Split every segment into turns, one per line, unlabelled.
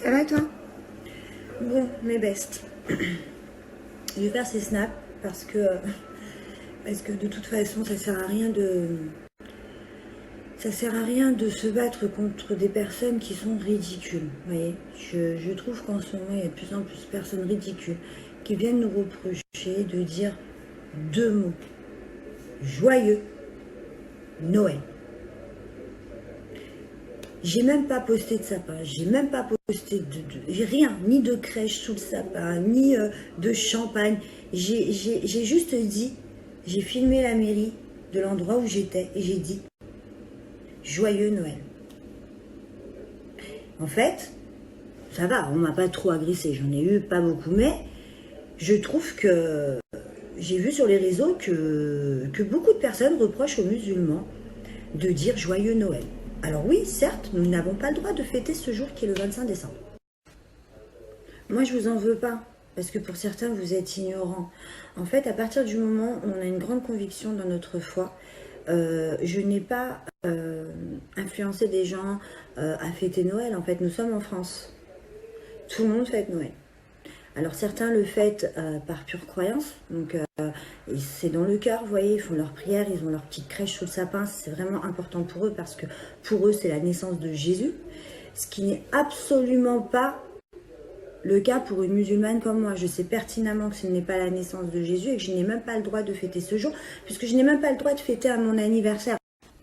Ça va toi? Bon, mes bestes. Je vais faire ces snaps parce que de toute façon, ça sert à rien de se battre contre des personnes qui sont ridicules. Vous voyez, je trouve qu'en ce moment, il y a de plus en plus de personnes ridicules qui viennent nous reprocher de dire deux mots. Joyeux Noël. J'ai même pas posté de sapin, j'ai même pas posté j'ai rien, ni de crèche sous le sapin, ni de champagne. J'ai juste dit, j'ai filmé la mairie de l'endroit où j'étais et j'ai dit joyeux Noël. En fait, ça va, on m'a pas trop agressé, j'en ai eu pas beaucoup, mais je trouve que j'ai vu sur les réseaux que beaucoup de personnes reprochent aux musulmans de dire joyeux Noël. Alors oui, certes, nous n'avons pas le droit de fêter ce jour qui est le 25 décembre. Moi, je vous en veux pas, parce que pour certains, vous êtes ignorants. En fait, à partir du moment où on a une grande conviction dans notre foi, je n'ai pas influencé des gens à fêter Noël. En fait, nous sommes en France. Tout le monde fête Noël. Alors certains le fêtent par pure croyance, donc c'est dans le cœur, vous voyez, ils font leur prière, ils ont leur petite crèche sous le sapin, c'est vraiment important pour eux parce que pour eux c'est la naissance de Jésus, ce qui n'est absolument pas le cas pour une musulmane comme moi. Je sais pertinemment que ce n'est pas la naissance de Jésus et que je n'ai même pas le droit de fêter ce jour, puisque je n'ai même pas le droit de fêter à mon anniversaire.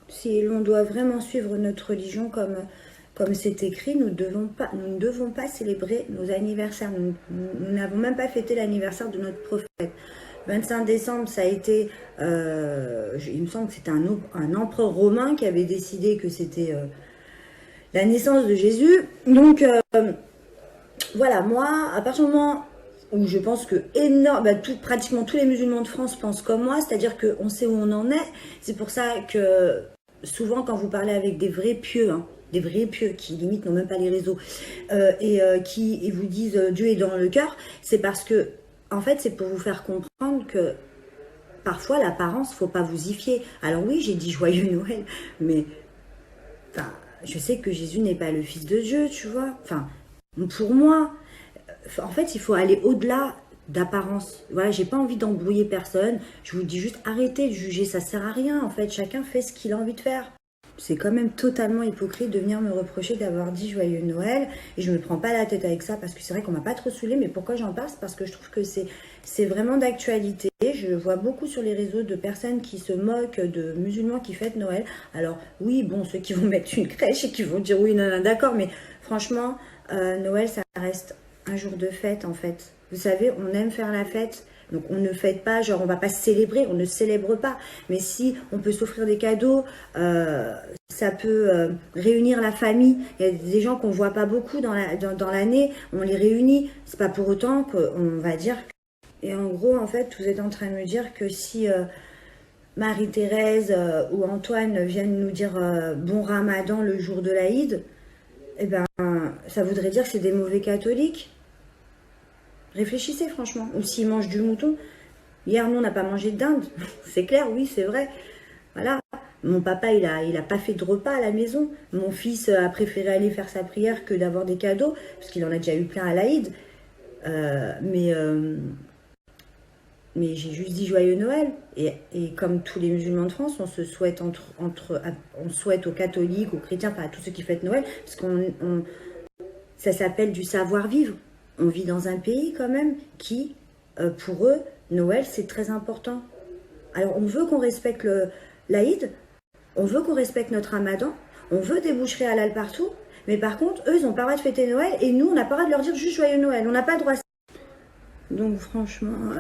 Si l'on doit vraiment suivre notre religion comme c'est écrit, nous ne devons pas célébrer nos anniversaires. Nous n'avons même pas fêté l'anniversaire de notre prophète. 25 décembre, ça a été, il me semble que c'était un empereur romain qui avait décidé que c'était la naissance de Jésus. Donc, voilà, moi, à partir du moment où je pense que pratiquement tous les musulmans de France pensent comme moi, c'est-à-dire qu'on sait où on en est. C'est pour ça que souvent, quand vous parlez avec des vrais pieux, des vrais pieux qui limite n'ont même pas les réseaux qui vous disent Dieu est dans le cœur, c'est parce que en fait c'est pour vous faire comprendre que parfois l'apparence faut pas vous y fier. Alors oui, j'ai dit joyeux Noël, mais enfin, je sais que Jésus n'est pas le fils de Dieu, tu vois. Enfin, pour moi, en fait il faut aller au-delà d'apparence. Voilà, j'ai pas envie d'embrouiller personne. Je vous dis juste arrêtez de juger, ça sert à rien. En fait, chacun fait ce qu'il a envie de faire. C'est quand même totalement hypocrite de venir me reprocher d'avoir dit joyeux Noël. Et je me prends pas la tête avec ça parce que c'est vrai qu'on m'a pas trop saoulé. Mais pourquoi j'en parle? C'est parce que je trouve que c'est vraiment d'actualité. Je vois beaucoup sur les réseaux de personnes qui se moquent de musulmans qui fêtent Noël. Alors oui, bon, ceux qui vont mettre une crèche et qui vont dire oui, non, non, d'accord. Mais franchement, Noël, ça reste un jour de fête en fait. Vous savez, on aime faire la fête. Donc on ne fête pas, genre on va pas célébrer, on ne célèbre pas. Mais si on peut s'offrir des cadeaux, ça peut réunir la famille. Il y a des gens qu'on voit pas beaucoup dans l'année, on les réunit. C'est pas pour autant qu'on va dire. Et en gros, en fait, vous êtes en train de me dire que si Marie-Thérèse ou Antoine viennent nous dire bon Ramadan le jour de l'Aïd, eh ben ça voudrait dire que c'est des mauvais catholiques. Réfléchissez franchement. Ou s'ils mangent du mouton. Hier, nous, on n'a pas mangé de dinde. C'est clair, oui, c'est vrai. Voilà. Mon papa, il a pas fait de repas à la maison. Mon fils a préféré aller faire sa prière que d'avoir des cadeaux, parce qu'il en a déjà eu plein à l'Aïd. Mais j'ai juste dit joyeux Noël. Et comme tous les musulmans de France, on se souhaite on souhaite aux catholiques, aux chrétiens, enfin à tous ceux qui fêtent Noël, parce ça s'appelle du savoir-vivre. On vit dans un pays quand même qui, pour eux, Noël, c'est très important. Alors, on veut qu'on respecte l'Aïd, on veut qu'on respecte notre Ramadan, on veut des boucheries halal partout, mais par contre, eux, ils n'ont pas le droit de fêter Noël, et nous, on n'a pas le droit de leur dire juste joyeux Noël, on n'a pas le droit. Donc, franchement,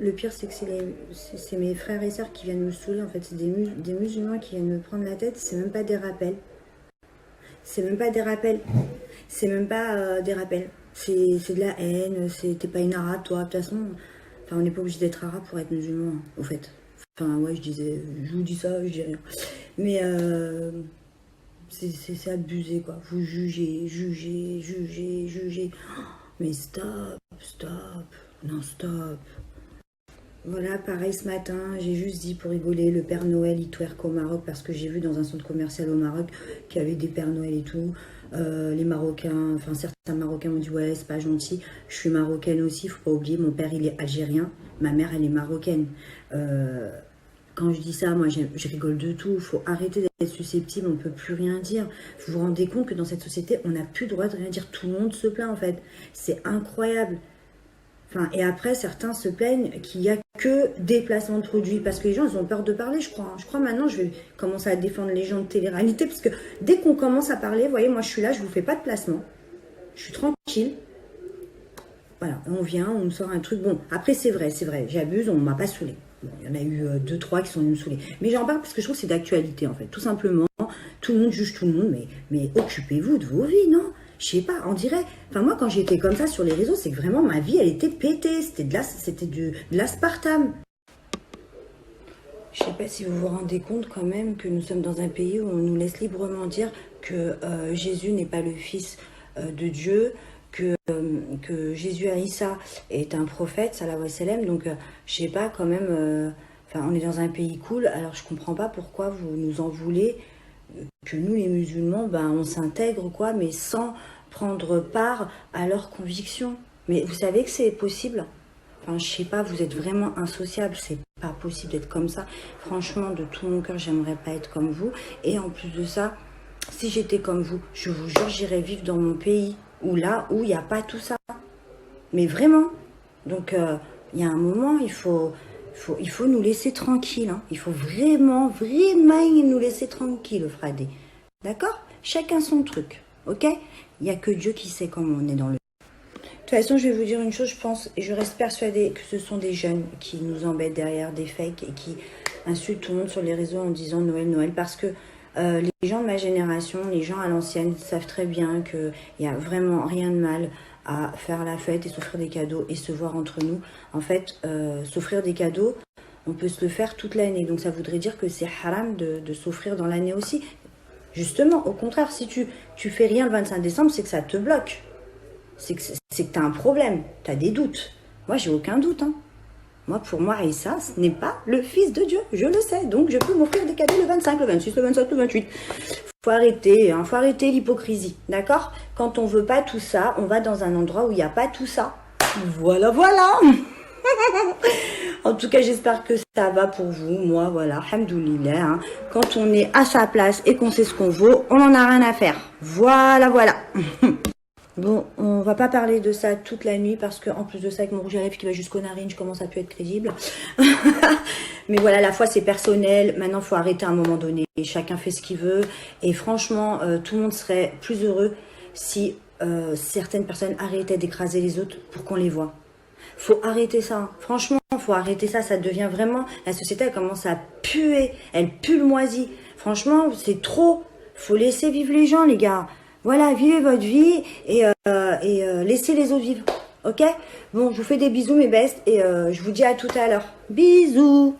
le pire, c'est que c'est mes frères et sœurs qui viennent me saouler, en fait, c'est des musulmans qui viennent me prendre la tête, c'est même pas des rappels. C'est même pas des rappels. C'est même pas des rappels. C'est de la haine, t'es pas une arabe toi, de toute façon, enfin on n'est pas obligé d'être arabe pour être musulman, hein, au fait. Enfin ouais, je vous dis ça, je dis rien. Mais c'est abusé quoi, vous jugez. Oh, mais stop, non stop. Voilà, pareil ce matin, j'ai juste dit pour rigoler, le Père Noël il twerk au Maroc parce que j'ai vu dans un centre commercial au Maroc qu'il y avait des Pères Noël et tout. Les Marocains, enfin certains Marocains m'ont dit ouais c'est pas gentil. Je suis marocaine aussi, faut pas oublier, mon père il est algérien, ma mère elle est marocaine. Euh, Quand je dis ça, moi je rigole de tout. Il faut arrêter d'être susceptible, on ne peut plus rien dire. Vous vous rendez compte que dans cette société, on n'a plus le droit de rien dire. Tout le monde se plaint en fait. C'est incroyable. Enfin, et après, certains se plaignent qu'il n'y a que des placements de produits parce que les gens ils ont peur de parler, je crois. Je crois maintenant, je vais commencer à défendre les gens de télé-réalité parce que dès qu'on commence à parler, vous voyez, moi je suis là, je ne vous fais pas de placement. Je suis tranquille. Voilà, on vient, on me sort un truc. Bon, après c'est vrai, j'abuse, on ne m'a pas saoulé. Bon, il y en a eu deux, trois qui sont venus me saouler. Mais j'en parle parce que je trouve que c'est d'actualité en fait. Tout simplement, tout le monde juge tout le monde, mais occupez-vous de vos vies, non? Je sais pas, on dirait. Enfin, moi, quand j'étais comme ça sur les réseaux, c'est que vraiment ma vie, elle était pétée. C'était de l'aspartame. Je sais pas si vous vous rendez compte quand même que nous sommes dans un pays où on nous laisse librement dire que Jésus n'est pas le fils de Dieu, que Jésus Aïssa est un prophète, salam wa salam. Donc, je sais pas quand même. Enfin, on est dans un pays cool, alors je comprends pas pourquoi vous nous en voulez que nous les musulmans, ben, on s'intègre quoi, mais sans prendre part à leurs convictions. Mais vous savez que c'est possible. Enfin, je sais pas, vous êtes vraiment insociable, c'est pas possible d'être comme ça. Franchement, de tout mon cœur, j'aimerais pas être comme vous. Et en plus de ça, si j'étais comme vous, je vous jure, j'irais vivre dans mon pays, où il n'y a pas tout ça. Mais vraiment. Donc, il y a un moment, il faut nous laisser tranquilles. Hein. Il faut vraiment, vraiment nous laisser tranquilles, Fradé. D'accord? Chacun son truc, ok? Il n'y a que Dieu qui sait comment on est dans le... De toute façon, je vais vous dire une chose, je pense, et je reste persuadée que ce sont des jeunes qui nous embêtent derrière des fakes et qui insultent tout le monde sur les réseaux en disant Noël, Noël, parce que les gens de ma génération, les gens à l'ancienne, savent très bien qu'il n'y a vraiment rien de mal à faire la fête et s'offrir des cadeaux et se voir entre nous. En fait, s'offrir des cadeaux, on peut se le faire toute l'année. Donc ça voudrait dire que c'est haram de s'offrir dans l'année aussi. Justement, au contraire, si tu fais rien le 25 décembre, c'est que ça te bloque. C'est que tu as un problème, tu as des doutes. Moi, j'ai aucun doute. Hein. Moi, pour moi, Issa, ce n'est pas le fils de Dieu. Je le sais. Donc, je peux m'offrir des cadeaux le 25, le 26, le 27, le 28. Faut arrêter, hein, faut arrêter l'hypocrisie. D'accord? Quand on veut pas tout ça, on va dans un endroit où il n'y a pas tout ça. Voilà, voilà. En tout cas, j'espère que ça va pour vous. Moi, voilà, alhamdoulilah. Hein. Quand on est à sa place et qu'on sait ce qu'on vaut, on n'en a rien à faire. Voilà, voilà. Bon, on va pas parler de ça toute la nuit parce que en plus de ça, avec mon rouge à lèvres qui va jusqu'aux narines, je commence à plus être crédible. Mais voilà, la foi c'est personnel. Maintenant, il faut arrêter à un moment donné. Chacun fait ce qu'il veut. Et franchement, tout le monde serait plus heureux si certaines personnes arrêtaient d'écraser les autres pour qu'on les voit. Faut arrêter ça. Franchement, faut arrêter ça. Ça devient vraiment... La société, elle commence à puer. Elle pue le moisi. Franchement, c'est trop. Faut laisser vivre les gens, les gars. Voilà, vivez votre vie et laissez les autres vivre. Ok? Bon, je vous fais des bisous, mes bestes, et je vous dis à tout à l'heure. Bisous!